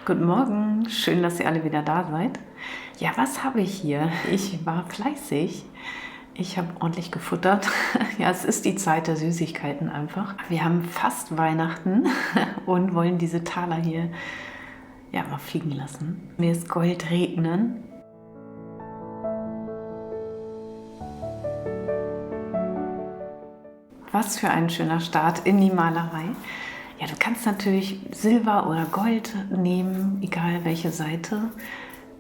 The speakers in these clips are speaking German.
Guten Morgen, schön, dass ihr alle wieder da seid. Ja, was habe ich hier? Ich war fleißig. Ich habe ordentlich gefuttert. Ja, es ist die Zeit der Süßigkeiten einfach. Wir haben fast Weihnachten und wollen diese Taler hier ja mal fliegen lassen. Mir ist Gold regnen. Was für ein schöner Start in die Malerei. Ja, du kannst natürlich Silber oder Gold nehmen, egal welche Seite.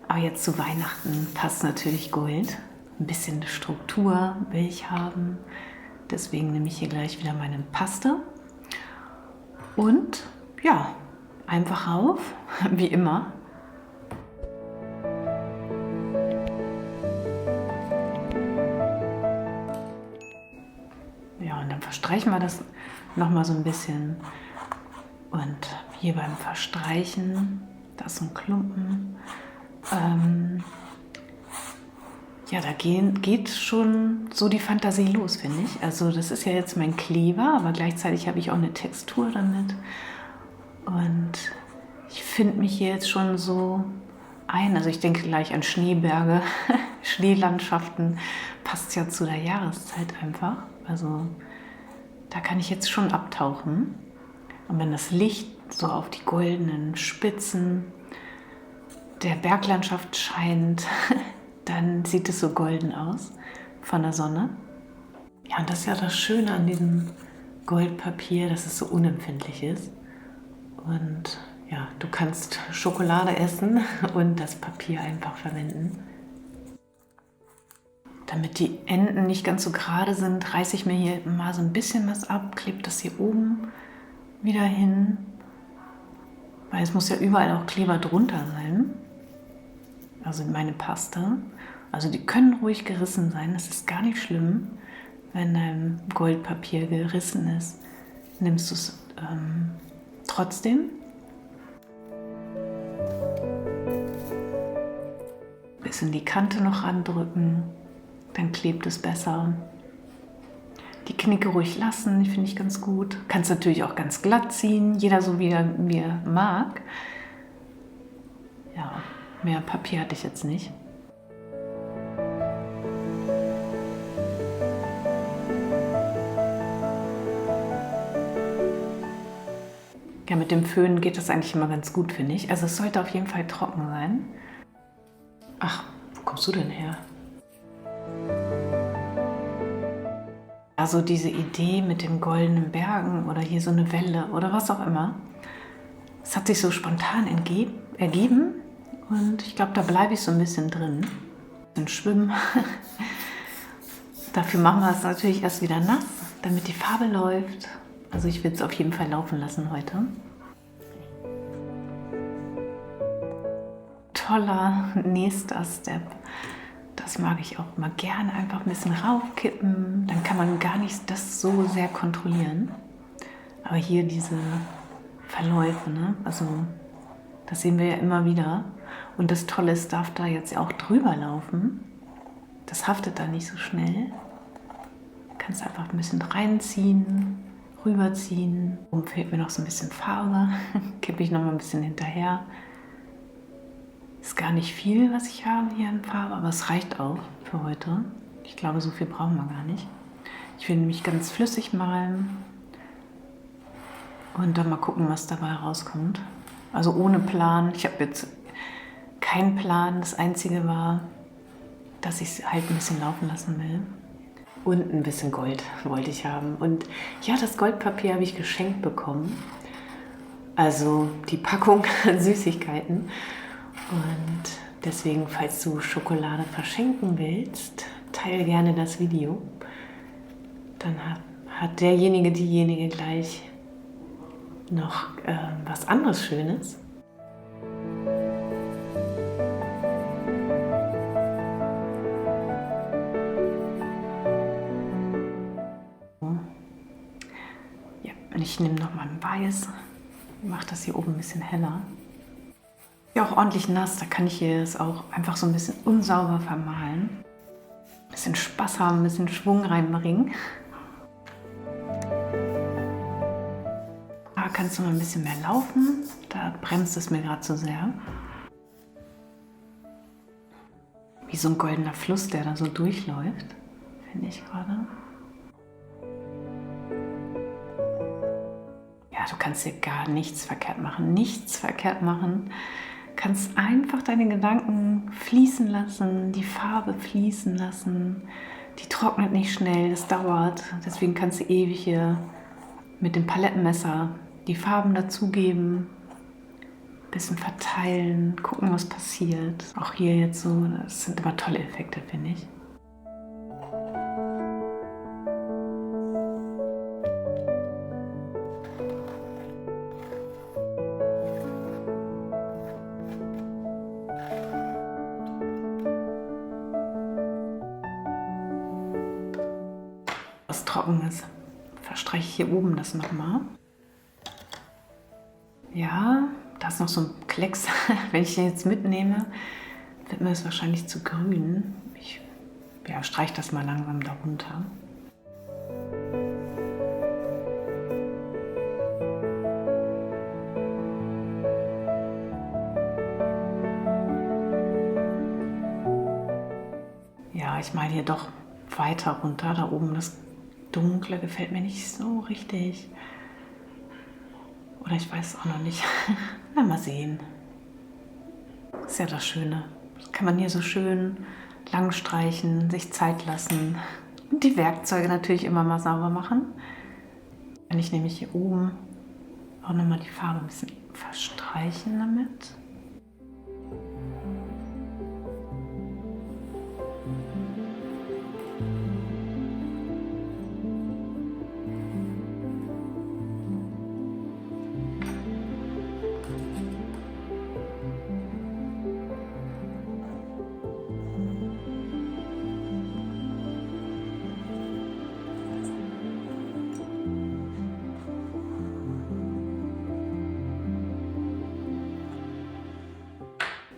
Aber jetzt zu Weihnachten passt natürlich Gold. Ein bisschen Struktur will ich haben. Deswegen nehme ich hier gleich wieder meine Paste. Und ja, einfach rauf, wie immer. Ja, und dann verstreichen wir das nochmal so ein bisschen. Und hier beim Verstreichen, da ist so ein Klumpen. Ja, da geht schon so die Fantasie los, finde ich. Also das ist ja jetzt mein Kleber, aber gleichzeitig habe ich auch eine Textur damit. Und ich finde mich hier jetzt schon so ein. Also ich denke gleich an Schneeberge, Schneelandschaften. Passt ja zu der Jahreszeit einfach. Also da kann ich jetzt schon abtauchen. Und wenn das Licht so auf die goldenen Spitzen der Berglandschaft scheint, dann sieht es so golden aus von der Sonne. Ja, und das ist ja das Schöne an diesem Goldpapier, dass es so unempfindlich ist. Und ja, du kannst Schokolade essen und das Papier einfach verwenden. Damit die Enden nicht ganz so gerade sind, reiße ich mir hier mal so ein bisschen was ab, klebe das hier oben wieder hin, weil es muss ja überall auch Kleber drunter sein, also meine Paste. Also die können ruhig gerissen sein, das ist gar nicht schlimm, wenn dein Goldpapier gerissen ist. Nimmst du es trotzdem. Bisschen die Kante noch andrücken, dann klebt es besser. Die Knicke ruhig lassen, finde ich ganz gut. Kannst natürlich auch ganz glatt ziehen, jeder so wie er mag. Ja, mehr Papier hatte ich jetzt nicht. Ja, mit dem Föhn geht das eigentlich immer ganz gut, finde ich. Also es sollte auf jeden Fall trocken sein. Ach, wo kommst du denn her? Also diese Idee mit den goldenen Bergen oder hier so eine Welle oder was auch immer, es hat sich so spontan ergeben und ich glaube, da bleibe ich so ein bisschen drin. Ein bisschen schwimmen. Dafür machen wir es natürlich erst wieder nass, damit die Farbe läuft. Also ich will es auf jeden Fall laufen lassen heute. Toller nächster Step. Das mag ich auch mal gerne, einfach ein bisschen raufkippen. Dann kann man gar nicht das so sehr kontrollieren. Aber hier diese Verläufe, ne? Also das sehen wir ja immer wieder. Und das Tolle ist, darf da jetzt auch drüber laufen. Das haftet da nicht so schnell. Du kannst einfach ein bisschen reinziehen, rüberziehen. Oben fehlt mir noch so ein bisschen Farbe. Kippe ich noch mal ein bisschen hinterher. Ist gar nicht viel, was ich habe hier an Farbe, aber es reicht auch für heute. Ich glaube, so viel brauchen wir gar nicht. Ich will nämlich ganz flüssig malen und dann mal gucken, was dabei rauskommt. Also ohne Plan. Ich habe jetzt keinen Plan. Das Einzige war, dass ich es halt ein bisschen laufen lassen will. Und ein bisschen Gold wollte ich haben. Und ja, das Goldpapier habe ich geschenkt bekommen. Also die Packung Süßigkeiten. Und deswegen, falls du Schokolade verschenken willst, teile gerne das Video. Dann hat derjenige, diejenige gleich noch was anderes Schönes. Ja, und ich nehme noch mal ein Weiß, mache das hier oben ein bisschen heller. Ja, auch ordentlich nass, da kann ich hier es auch einfach so ein bisschen unsauber vermalen. Ein bisschen Spaß haben, ein bisschen Schwung reinbringen. kannst du mal ein bisschen mehr laufen. Da bremst es mir gerade zu sehr. Wie so ein goldener Fluss, der da so durchläuft, finde ich gerade. Ja, du kannst hier gar nichts verkehrt machen. Nichts verkehrt machen. Kannst einfach deine Gedanken fließen lassen, die Farbe fließen lassen. Die trocknet nicht schnell, das dauert. Deswegen kannst du ewig hier mit dem Palettenmesser die Farben dazugeben, ein bisschen verteilen, gucken, was passiert. Auch hier jetzt so, das sind immer tolle Effekte, finde ich. Was Trockenes verstreiche ich hier oben das nochmal. Ja, da ist noch so ein Klecks. Wenn ich den jetzt mitnehme, wird mir das wahrscheinlich zu grün. Ich streiche das mal langsam darunter. Ja, ich male hier doch weiter runter. Da oben das Dunkle gefällt mir nicht so richtig. Oder ich weiß es auch noch nicht. Na, mal sehen. Ist ja das Schöne. Das kann man hier so schön lang streichen, sich Zeit lassen. Und die Werkzeuge natürlich immer mal sauber machen. Kann ich nämlich hier oben auch nochmal die Farbe ein bisschen verstreichen damit.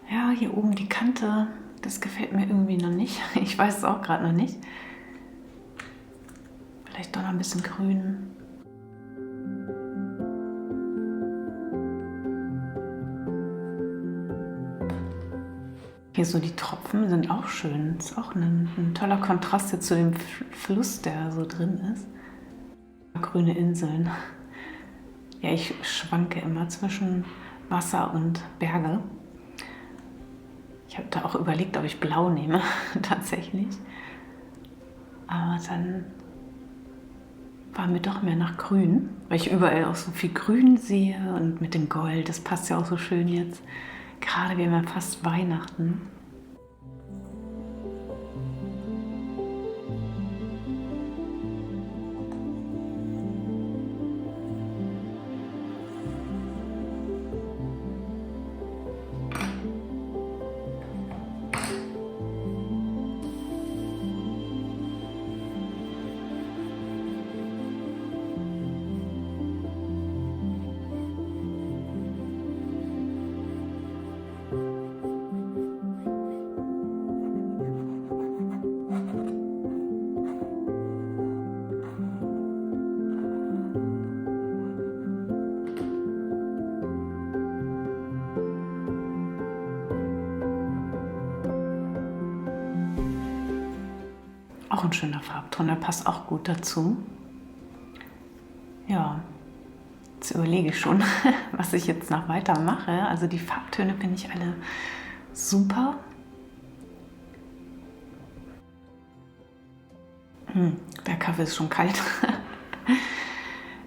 Ja, hier oben die Kante, das gefällt mir irgendwie noch nicht. Ich weiß es auch gerade noch nicht. Vielleicht doch noch ein bisschen grün. Hier so die Tropfen sind auch schön. Ist auch ein toller Kontrast jetzt zu dem Fluss, der so drin ist. Grüne Inseln. Ja, ich schwanke immer zwischen Wasser und Berge. Ich habe da auch überlegt, ob ich blau nehme, tatsächlich. Aber dann war mir doch mehr nach grün, weil ich überall auch so viel grün sehe und mit dem Gold, das passt ja auch so schön jetzt. Gerade wir haben ja fast Weihnachten. Auch ein schöner Farbton, der passt auch gut dazu. Ja, jetzt überlege ich schon, was ich jetzt noch weiter mache. Also die Farbtöne finde ich alle super. Der Kaffee ist schon kalt.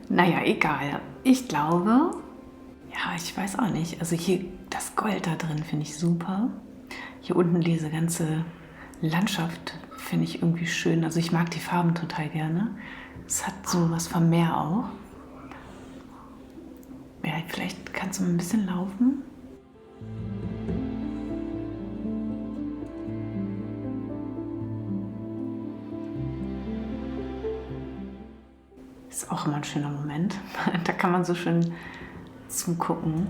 Naja, egal. Ich glaube, ja, ich weiß auch nicht. Also hier das Gold da drin finde ich super. Hier unten diese ganze Landschaft finde ich irgendwie schön. Also ich mag die Farben total gerne. Es hat so was vom Meer auch. Ja, vielleicht kannst du mal ein bisschen laufen. Ist auch immer ein schöner Moment. Da kann man so schön zugucken,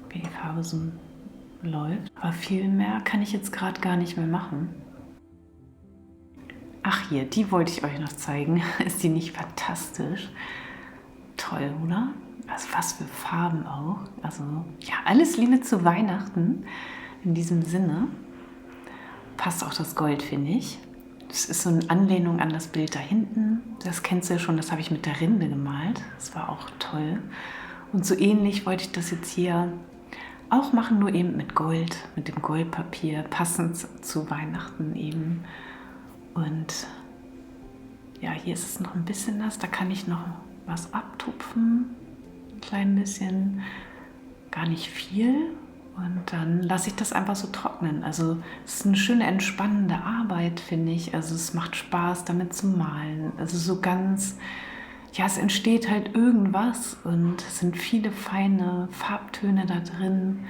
wie die Farbe so läuft. Aber viel mehr kann ich jetzt gerade gar nicht mehr machen. Ach hier, die wollte ich euch noch zeigen. Ist die nicht fantastisch? toll, oder? Also was für Farben auch. Also ja, alles Liebe zu Weihnachten in diesem Sinne. Passt auch das Gold, finde ich. Das ist so eine Anlehnung an das Bild da hinten. Das kennst du ja schon, das habe ich mit der Rinde gemalt. Das war auch toll. Und so ähnlich wollte ich das jetzt hier auch machen, nur eben mit Gold, mit dem Goldpapier, passend zu Weihnachten eben. Und ja, hier ist es noch ein bisschen nass, da kann ich noch was abtupfen, ein klein bisschen, gar nicht viel. Und dann lasse ich das einfach so trocknen. Also es ist eine schöne entspannende Arbeit, finde ich. Also es macht Spaß, damit zu malen. Also so ganz, ja, es entsteht halt irgendwas und es sind viele feine Farbtöne da drin,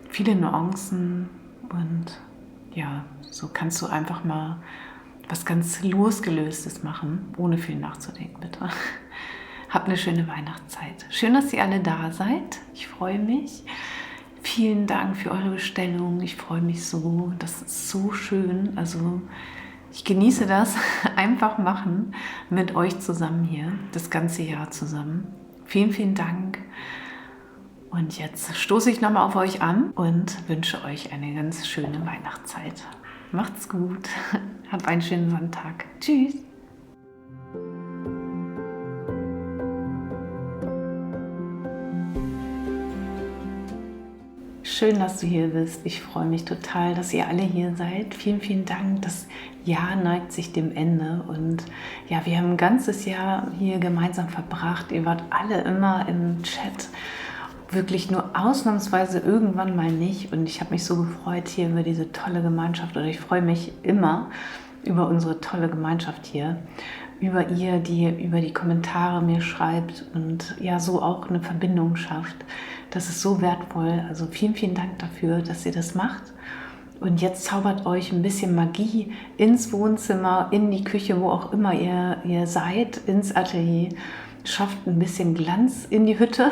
viele Nuancen und ja, so kannst du einfach mal was ganz Losgelöstes machen, ohne viel nachzudenken, bitte. Habt eine schöne Weihnachtszeit. Schön, dass ihr alle da seid. Ich freue mich. Vielen Dank für eure Bestellung. Ich freue mich so. Das ist so schön. Also ich genieße das einfach machen mit euch zusammen hier, das ganze Jahr zusammen. Vielen, vielen Dank. Und jetzt stoße ich nochmal auf euch an und wünsche euch eine ganz schöne Weihnachtszeit. Macht's gut. Habt einen schönen Sonntag. Tschüss. Schön, dass du hier bist. Ich freue mich total, dass ihr alle hier seid. Vielen, vielen Dank. Das Jahr neigt sich dem Ende und ja, wir haben ein ganzes Jahr hier gemeinsam verbracht. Ihr wart alle immer im Chat, wirklich nur ausnahmsweise irgendwann mal nicht. Und ich habe mich so gefreut hier über diese tolle Gemeinschaft oder ich freue mich immer über unsere tolle Gemeinschaft hier, über ihr, die über die Kommentare mir schreibt und ja, so auch eine Verbindung schafft. Das ist so wertvoll. Also vielen, vielen Dank dafür, dass ihr das macht. Und jetzt zaubert euch ein bisschen Magie ins Wohnzimmer, in die Küche, wo auch immer ihr seid, ins Atelier. Schafft ein bisschen Glanz in die Hütte,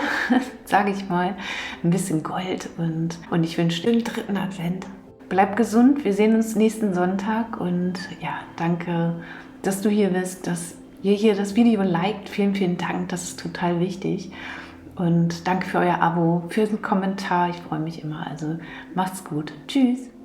sage ich mal. Ein bisschen Gold. Und ich wünsche dir den 3. Advent. Bleib gesund. Wir sehen uns nächsten Sonntag. Und ja, danke, dass du hier bist, dass ihr hier das Video liked. Vielen, vielen Dank. Das ist total wichtig. Und danke für euer Abo, für den Kommentar. Ich freue mich immer. Also macht's gut. Tschüss.